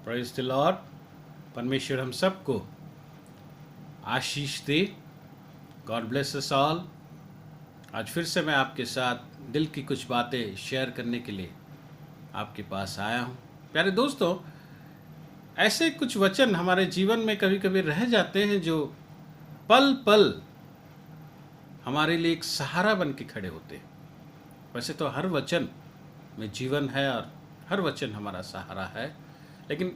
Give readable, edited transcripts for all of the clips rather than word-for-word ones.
Praise the Lord. परमेश्वर हम सबको आशीष दे। God bless us all. आज फिर से मैं आपके साथ दिल की कुछ बातें शेयर करने के लिए आपके पास आया हूँ। प्यारे दोस्तों, ऐसे कुछ वचन हमारे जीवन में कभी कभी रह जाते हैं जो पल पल हमारे लिए एक सहारा बन के खड़े होते हैं। वैसे तो हर वचन में जीवन है और हर वचन हमारा सहारा है, लेकिन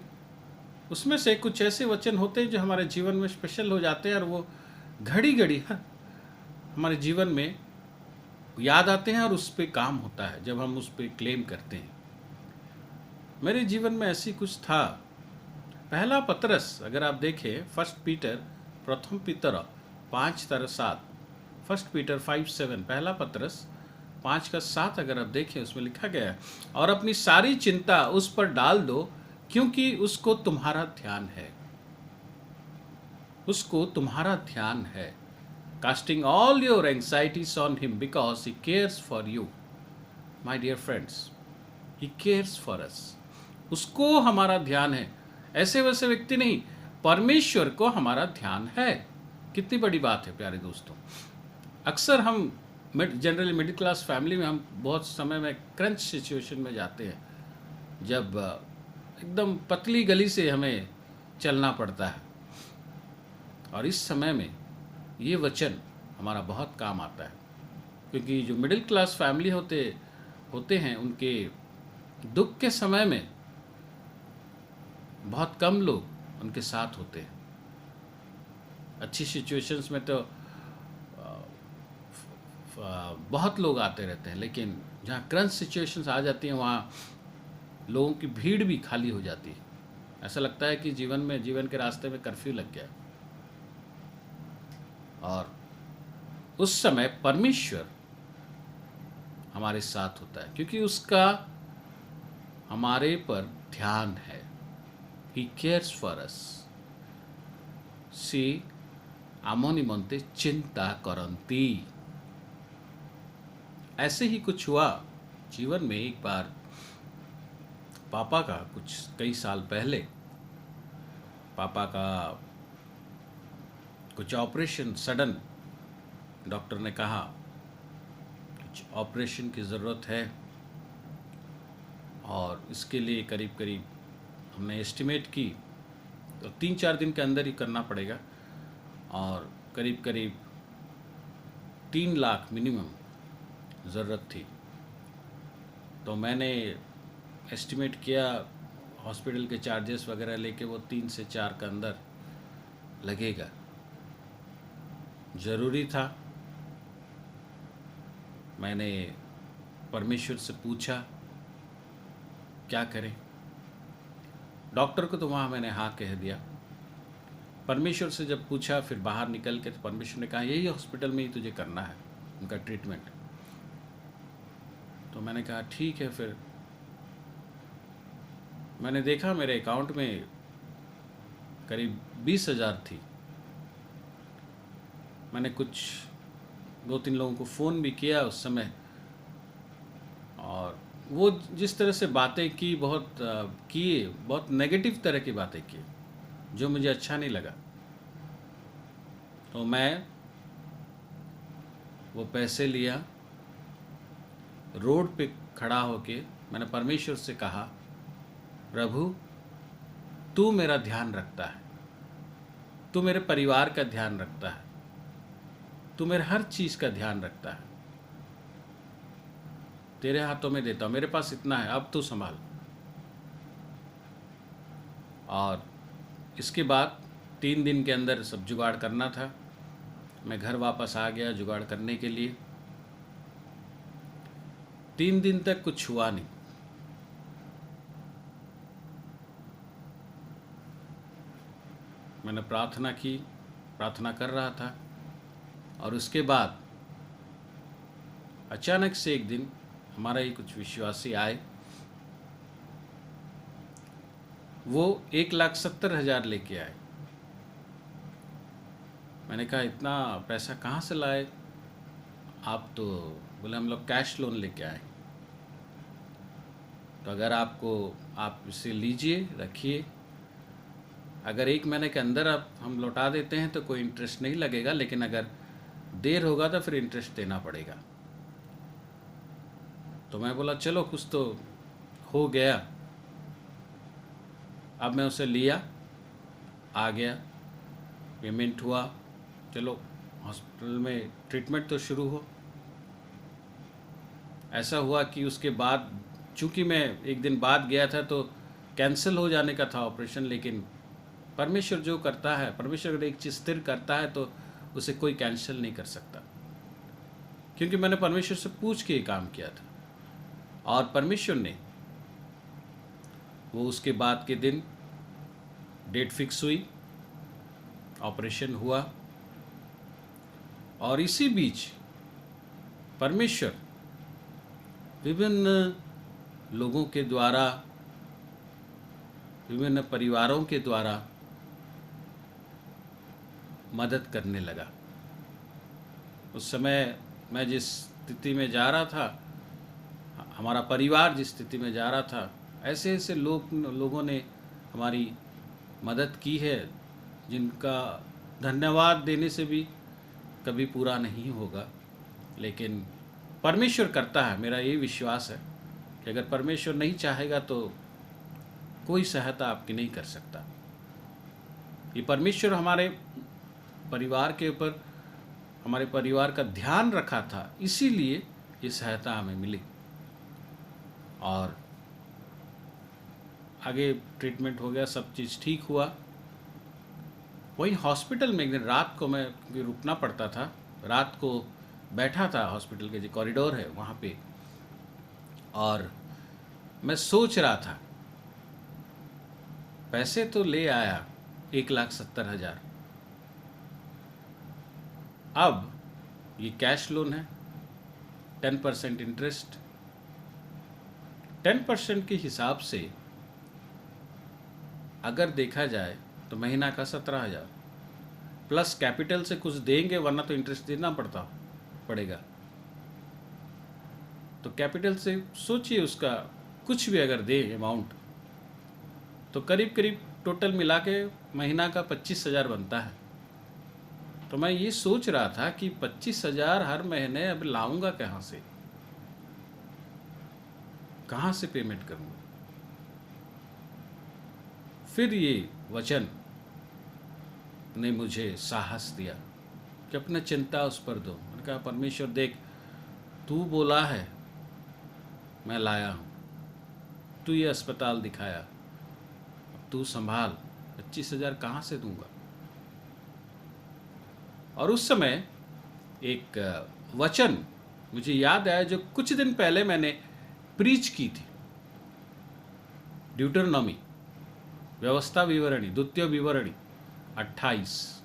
उसमें से कुछ ऐसे वचन होते हैं जो हमारे जीवन में स्पेशल हो जाते हैं और वो घड़ी घड़ी हमारे जीवन में याद आते हैं और उस पर काम होता है जब हम उस पर क्लेम करते हैं। मेरे जीवन में ऐसी कुछ था। पहला पतरस अगर आप देखें, फर्स्ट पीटर, प्रथम पीतर 5:7, फर्स्ट पीटर 5:7, पहला पतरस 5:7 अगर आप देखें, उसमें लिखा गया है, और अपनी सारी चिंता उस पर डाल दो क्योंकि उसको तुम्हारा ध्यान है। उसको तुम्हारा ध्यान है। Casting all your anxieties on him because he cares for you. My dear friends, he cares for us. उसको हमारा ध्यान है। ऐसे वैसे व्यक्ति नहीं, परमेश्वर को हमारा ध्यान है। कितनी बड़ी बात है प्यारे दोस्तों। अक्सर हम जनरली मिडिल क्लास फैमिली में हम बहुत समय में क्रंच सिचुएशन में जाते हैं, जब एकदम पतली गली से हमें चलना पड़ता है, और इस समय में ये वचन हमारा बहुत काम आता है। क्योंकि जो मिडिल क्लास फैमिली होते हैं, उनके दुख के समय में बहुत कम लोग उनके साथ होते हैं। अच्छी सिचुएशंस में तो बहुत लोग आते रहते हैं, लेकिन जहाँ क्रंच सिचुएशंस आ जाती हैं वहाँ लोगों की भीड़ भी खाली हो जाती है। ऐसा लगता है कि जीवन के रास्ते में कर्फ्यू लग गया। और उस समय परमेश्वर हमारे साथ होता है क्योंकि उसका हमारे पर ध्यान है। ही केयर्स फॉर अस। सी आम निमंते चिंता करंती। ऐसे ही कुछ हुआ जीवन में। एक बार पापा का कई साल पहले पापा का कुछ ऑपरेशन सडन, डॉक्टर ने कहा कुछ ऑपरेशन की ज़रूरत है और इसके लिए करीब करीब हमने एस्टिमेट की तो 3-4 दिन के अंदर ही करना पड़ेगा, और करीब करीब 3 लाख मिनिमम ज़रूरत थी। तो मैंने एस्टिमेट किया, हॉस्पिटल के चार्जेस वगैरह लेके वो 3 से 4 के अंदर लगेगा। ज़रूरी था। मैंने परमेश्वर से पूछा क्या करें। डॉक्टर को तो वहाँ मैंने हाँ कह दिया। परमेश्वर से जब पूछा, फिर बाहर निकल के, तो परमेश्वर ने कहा यही हॉस्पिटल में ही तुझे करना है उनका ट्रीटमेंट। तो मैंने कहा ठीक है। फिर मैंने देखा मेरे अकाउंट में करीब 20,000 थी। मैंने कुछ 2-3 लोगों को फ़ोन भी किया उस समय, और वो जिस तरह से बातें की, बहुत नेगेटिव तरह की बातें की, जो मुझे अच्छा नहीं लगा। तो मैं वो पैसे लिया, रोड पे खड़ा होके मैंने परमेश्वर से कहा, प्रभु तू मेरा ध्यान रखता है, तू मेरे परिवार का ध्यान रखता है, तू मेरे हर चीज़ का ध्यान रखता है। तेरे हाथों में देता हूँ, मेरे पास इतना है, अब तू संभाल। और इसके बाद 3 दिन के अंदर सब जुगाड़ करना था। मैं घर वापस आ गया जुगाड़ करने के लिए। 3 दिन तक कुछ हुआ नहीं। मैंने प्रार्थना की, प्रार्थना कर रहा था, और उसके बाद अचानक से एक दिन हमारा ही कुछ विश्वासी आए। वो 1,70,000 लेके आए। मैंने कहा इतना पैसा कहाँ से लाए आप? तो बोले हम लोग कैश लोन लेके आए। तो अगर आप इसे लीजिए, रखिए, अगर 1 महीने के अंदर आप हम लौटा देते हैं तो कोई इंटरेस्ट नहीं लगेगा, लेकिन अगर देर होगा तो फिर इंटरेस्ट देना पड़ेगा। तो मैं बोला चलो कुछ तो हो गया। अब मैं उसे लिया, आ गया, पेमेंट हुआ, चलो हॉस्पिटल में ट्रीटमेंट तो शुरू हो। ऐसा हुआ कि उसके बाद चूँकि मैं एक दिन बाद गया था तो कैंसिल हो जाने का था ऑपरेशन, लेकिन परमेश्वर जो करता है, परमेश्वर अगर एक चीज़ स्थिर करता है तो उसे कोई कैंसिल नहीं कर सकता, क्योंकि मैंने परमेश्वर से पूछ के ये काम किया था और परमेश्वर ने वो उसके बाद के दिन डेट फिक्स हुई, ऑपरेशन हुआ। और इसी बीच परमेश्वर विभिन्न लोगों के द्वारा, विभिन्न परिवारों के द्वारा मदद करने लगा। उस समय मैं जिस स्थिति में जा रहा था, हमारा परिवार जिस स्थिति में जा रहा था, ऐसे ऐसे लोगों ने हमारी मदद की है जिनका धन्यवाद देने से भी कभी पूरा नहीं होगा। लेकिन परमेश्वर करता है, मेरा ये विश्वास है कि अगर परमेश्वर नहीं चाहेगा तो कोई सहायता आपकी नहीं कर सकता। ये परमेश्वर हमारे परिवार के ऊपर, हमारे परिवार का ध्यान रखा था, इसीलिए ये सहायता हमें मिली। और आगे ट्रीटमेंट हो गया, सब चीज़ ठीक हुआ। वहीं हॉस्पिटल में एक दिन रात को मैं, क्योंकि रुकना पड़ता था, रात को बैठा था हॉस्पिटल के जो कॉरिडोर है वहाँ पे, और मैं सोच रहा था, पैसे तो ले आया 1,70,000, अब ये कैश लोन है, 10% इंटरेस्ट, 10% के हिसाब से अगर देखा जाए तो महीना का 17,000 प्लस कैपिटल से कुछ देंगे, वरना तो इंटरेस्ट देना पड़ेगा। तो कैपिटल से सोचिए उसका कुछ भी अगर दे अमाउंट, तो करीब करीब टोटल मिला के महीना का 25,000 बनता है। तो मैं ये सोच रहा था कि 25,000 हर महीने अब लाऊंगा कहाँ से पेमेंट करूंगा। फिर ये वचन ने मुझे साहस दिया कि अपना चिंता उस पर दो। मैंने कहा परमेश्वर देख, तू बोला है, मैं लाया हूँ, तू ये अस्पताल दिखाया, अब तू संभाल, 25,000 कहाँ से दूंगा। और उस समय एक वचन मुझे याद आया जो कुछ दिन पहले मैंने प्रीच की थी। ड्यूटरनॉमी, व्यवस्था विवरणी, द्वितीय विवरणी 28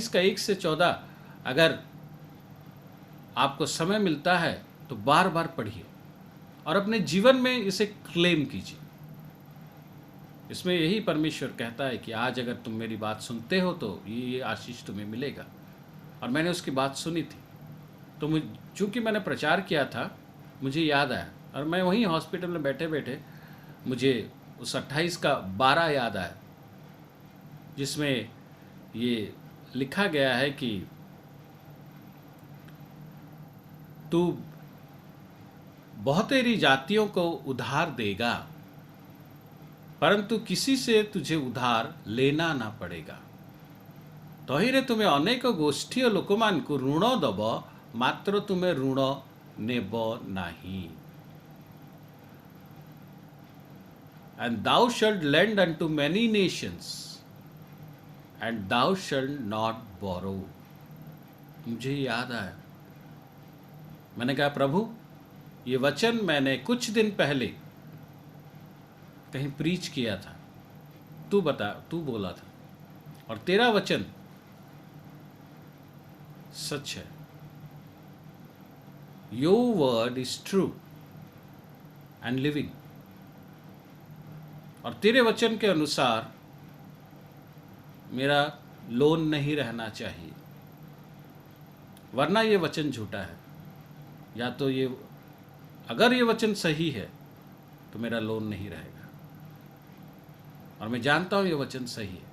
का 1 से 14, अगर आपको समय मिलता है तो बार बार पढ़िए और अपने जीवन में इसे क्लेम कीजिए। इसमें यही परमेश्वर कहता है कि आज अगर तुम मेरी बात सुनते हो तो ये आशीष तुम्हें मिलेगा। और मैंने उसकी बात सुनी थी, तो चूँकि मैंने प्रचार किया था, मुझे याद आया, और मैं वहीं हॉस्पिटल में बैठे बैठे मुझे उस 28 का 12 याद आया, जिसमें ये लिखा गया है कि तू बहुतेरी जातियों को उधार देगा, परंतु किसी से तुझे उधार लेना ना पड़ेगा। तहिरे तुम्हें अनेक गोष्ठी लोकमानकु ऋण दब, मात्र तुम्हें ऋण नेब नाही। And thou shalt lend unto many nations, and thou shalt not borrow. मुझे याद आया, मैंने कहा प्रभु, ये वचन मैंने कुछ दिन पहले कहीं प्रीच किया था, तू बता, तू बोला था, और तेरा वचन सच है। Your word is true and living. और तेरे वचन के अनुसार मेरा लोन नहीं रहना चाहिए, वरना ये वचन झूठा है। या तो ये, अगर ये वचन सही है तो मेरा लोन नहीं रहेगा। और मैं जानता हूं ये वचन सही है,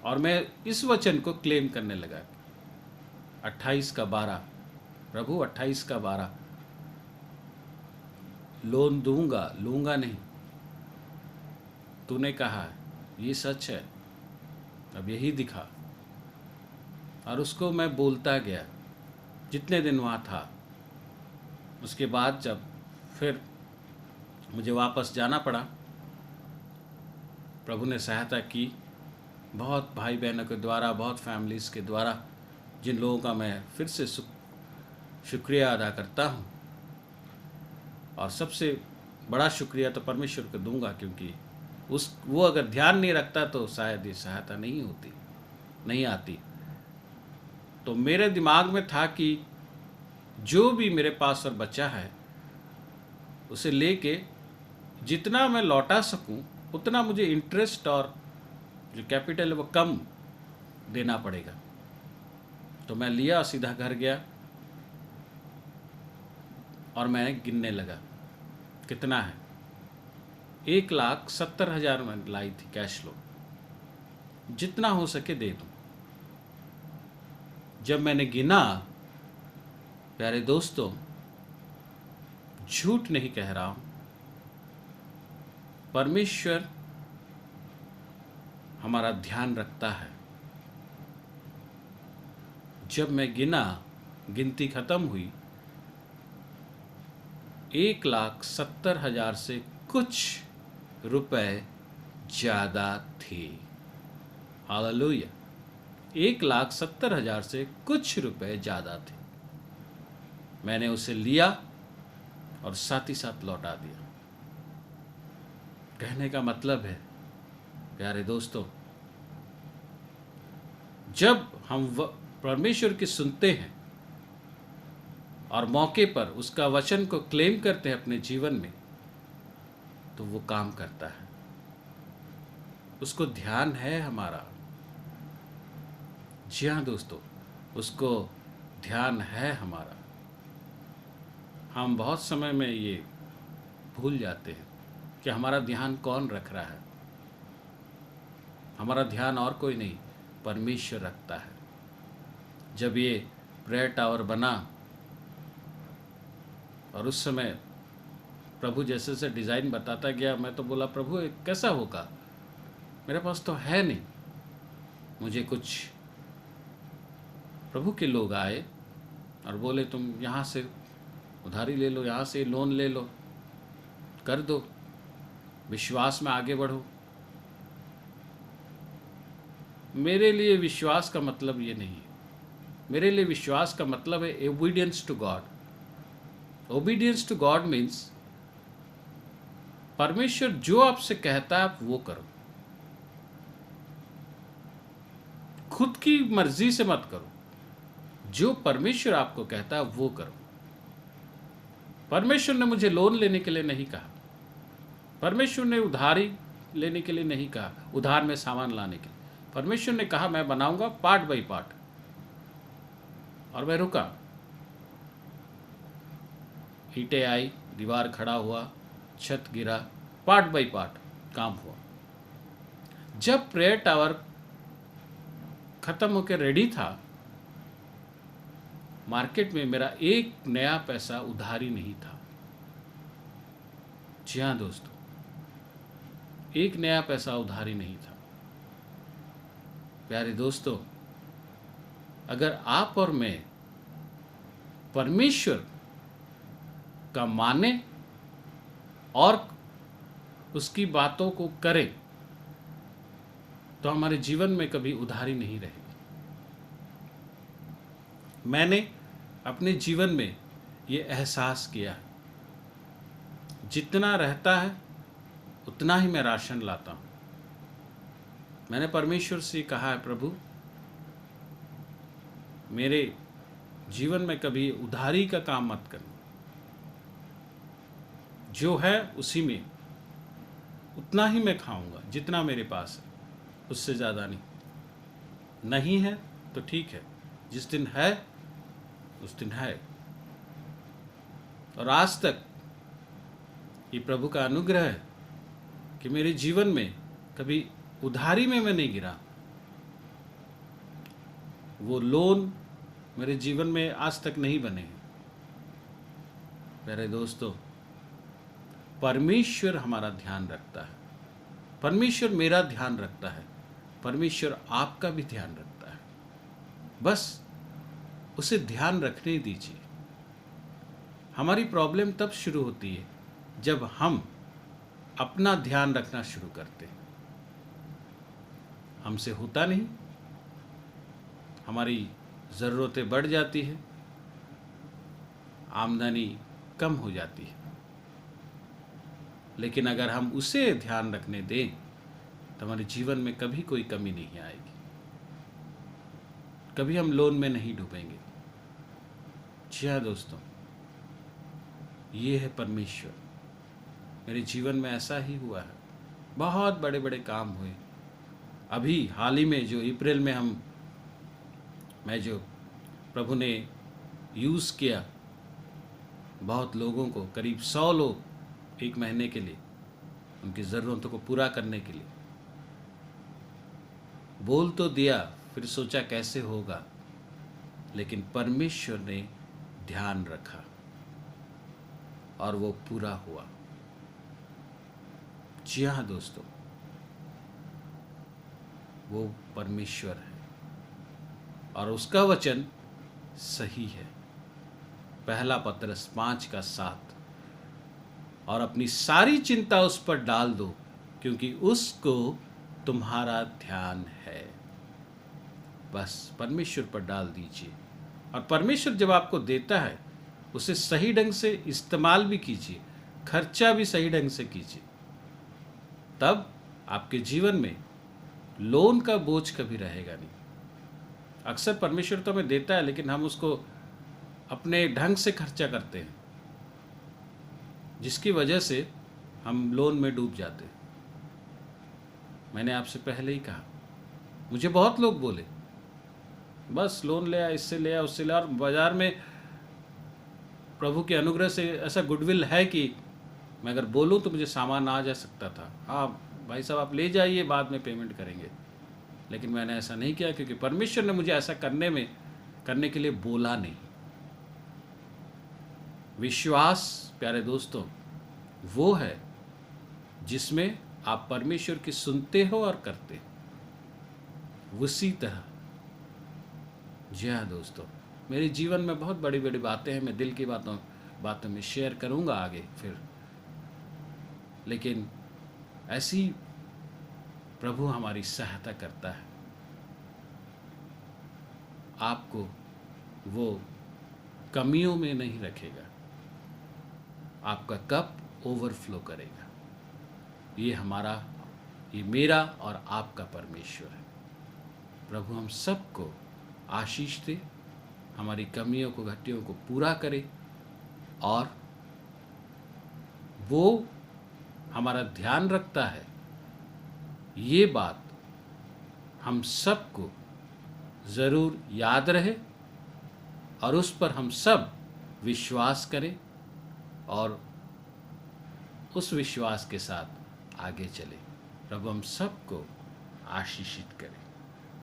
और मैं इस वचन को क्लेम करने लगा। 28 का 12, प्रभु 28 का 12, लोन दूंगा, लूंगा नहीं, तूने कहा है, ये सच है, अब यही दिखा। और उसको मैं बोलता गया जितने दिन वहाँ था। उसके बाद जब फिर मुझे वापस जाना पड़ा, प्रभु ने सहायता की, बहुत भाई बहनों के द्वारा, बहुत फैमिलीज़ के द्वारा, जिन लोगों का मैं फिर से शुक्रिया अदा करता हूँ। और सबसे बड़ा शुक्रिया तो परमेश्वर को दूंगा, क्योंकि वो अगर ध्यान नहीं रखता तो शायद ये सहायता नहीं आती। तो मेरे दिमाग में था कि जो भी मेरे पास और बचा है उसे लेके जितना मैं लौटा सकूं उतना मुझे इंटरेस्ट और जो कैपिटल है वो कम देना पड़ेगा। तो मैं लिया, सीधा घर गया और मैं गिनने लगा कितना है। 1,70,000 में लाई थी कैश लो, जितना हो सके दे दूं। जब मैंने गिना, प्यारे दोस्तों, झूठ नहीं कह रहा हूं, परमेश्वर हमारा ध्यान रखता है। जब मैं गिना, गिनती खत्म हुई, 1,70,000 से कुछ रुपए ज्यादा थे। हालेलुया। 1,70,000 से कुछ रुपए ज्यादा थे। मैंने उसे लिया और साथ ही साथ लौटा दिया। कहने का मतलब है, प्यारे दोस्तों, जब हम परमेश्वर की सुनते हैं और मौके पर उसका वचन को क्लेम करते हैं अपने जीवन में, तो वो काम करता है। उसको ध्यान है हमारा। जी हाँ दोस्तों, उसको ध्यान है हमारा। हम बहुत समय में ये भूल जाते हैं कि हमारा ध्यान कौन रख रहा है। हमारा ध्यान और कोई नहीं, परमेश्वर रखता है। जब ये प्रेयर टावर बना और उस समय प्रभु जैसे जैसे डिज़ाइन बताता गया, मैं तो बोला, प्रभु ये कैसा होगा, मेरे पास तो है नहीं। मुझे कुछ प्रभु के लोग आए और बोले, तुम यहाँ से उधारी ले लो, यहाँ से लोन ले लो, कर दो, विश्वास में आगे बढ़ो। मेरे लिए विश्वास का मतलब ये नहीं है। मेरे लिए विश्वास का मतलब है obedience to God. Obedience to God means परमेश्वर जो आपसे कहता है आप वो करो। खुद की मर्जी से मत करो, जो परमेश्वर आपको कहता है वो करो। परमेश्वर ने मुझे लोन लेने के लिए नहीं कहा, परमेश्वर ने उधारी लेने के लिए नहीं कहा, उधार में सामान लाने के लिए। परमेश्वर ने कहा मैं बनाऊंगा पार्ट बाय पार्ट, और मैं रुका। ईंटें आई, दीवार खड़ा हुआ, छत गिरा, पार्ट बाय पार्ट काम हुआ। जब प्रेयर टावर खत्म होकर रेडी था, मार्केट में मेरा एक नया पैसा उधारी नहीं था। जी हाँ दोस्तों, एक नया पैसा उधारी नहीं था। प्यारे दोस्तों, अगर आप और मैं परमेश्वर का माने और उसकी बातों को करें, तो हमारे जीवन में कभी उधारी नहीं रहेगी। मैंने अपने जीवन में ये एहसास किया है, जितना रहता है उतना ही मैं राशन लाता हूँ। मैंने परमेश्वर से कहा है, प्रभु मेरे जीवन में कभी उधारी का काम मत करना, जो है उसी में उतना ही मैं खाऊंगा जितना मेरे पास है, उससे ज़्यादा नहीं है तो ठीक है, जिस दिन है उस दिन है। और आज तक ये प्रभु का अनुग्रह है कि मेरे जीवन में कभी उधारी में मैं नहीं गिरा। वो लोन मेरे जीवन में आज तक नहीं बने। प्यारे दोस्तों, परमेश्वर हमारा ध्यान रखता है, परमेश्वर मेरा ध्यान रखता है, परमेश्वर आपका भी ध्यान रखता है। बस उसे ध्यान रखने दीजिए। हमारी प्रॉब्लम तब शुरू होती है जब हम अपना ध्यान रखना शुरू करते हैं। हमसे होता नहीं, हमारी ज़रूरतें बढ़ जाती है, आमदनी कम हो जाती है। लेकिन अगर हम उसे ध्यान रखने दें तो हमारे जीवन में कभी कोई कमी नहीं आएगी, कभी हम लोन में नहीं डूबेंगे। जी हाँ दोस्तों, ये है परमेश्वर। मेरे जीवन में ऐसा ही हुआ है, बहुत बड़े बड़े काम हुए। अभी हाल ही में जो अप्रैल में मैं जो प्रभु ने यूज़ किया, बहुत लोगों को, करीब 100 लोग एक महीने के लिए, उनकी ज़रूरतों को पूरा करने के लिए बोल तो दिया, फिर सोचा कैसे होगा, लेकिन परमेश्वर ने ध्यान रखा और वो पूरा हुआ। जी हाँ दोस्तों, वो परमेश्वर है और उसका वचन सही है। पहला पतरस 5:7, और अपनी सारी चिंता उस पर डाल दो क्योंकि उसको तुम्हारा ध्यान है। बस परमेश्वर पर डाल दीजिए, और परमेश्वर जब आपको देता है उसे सही ढंग से इस्तेमाल भी कीजिए, खर्चा भी सही ढंग से कीजिए। तब आपके जीवन में लोन का बोझ कभी रहेगा नहीं। अक्सर परमेश्वर तो हमें देता है, लेकिन हम उसको अपने ढंग से खर्चा करते हैं, जिसकी वजह से हम लोन में डूब जाते हैं। मैंने आपसे पहले ही कहा, मुझे बहुत लोग बोले बस लोन ले आ, इससे ले आ, उससे ले आ, और बाज़ार में प्रभु के अनुग्रह से ऐसा गुडविल है कि मैं अगर बोलूं तो मुझे सामान आ जा सकता था। हाँ भाई साहब, आप ले जाइए, बाद में पेमेंट करेंगे। लेकिन मैंने ऐसा नहीं किया, क्योंकि परमेश्वर ने मुझे ऐसा करने के लिए बोला नहीं। विश्वास प्यारे दोस्तों वो है जिसमें आप परमेश्वर की सुनते हो और करते हो। उसी तरह, जी हाँ दोस्तों, मेरे जीवन में बहुत बड़ी बड़ी बातें हैं, मैं दिल की बातों में शेयर करूंगा आगे फिर। लेकिन ऐसी प्रभु हमारी सहायता करता है, आपको वो कमियों में नहीं रखेगा, आपका कप ओवरफ्लो करेगा। ये मेरा और आपका परमेश्वर है। प्रभु हम सबको आशीष दे, हमारी कमियों को, घटियों को पूरा करे, और वो हमारा ध्यान रखता है, ये बात हम सबको ज़रूर याद रहे, और उस पर हम सब विश्वास करें और उस विश्वास के साथ आगे चले। प्रभु हम सबको आशीषित करें।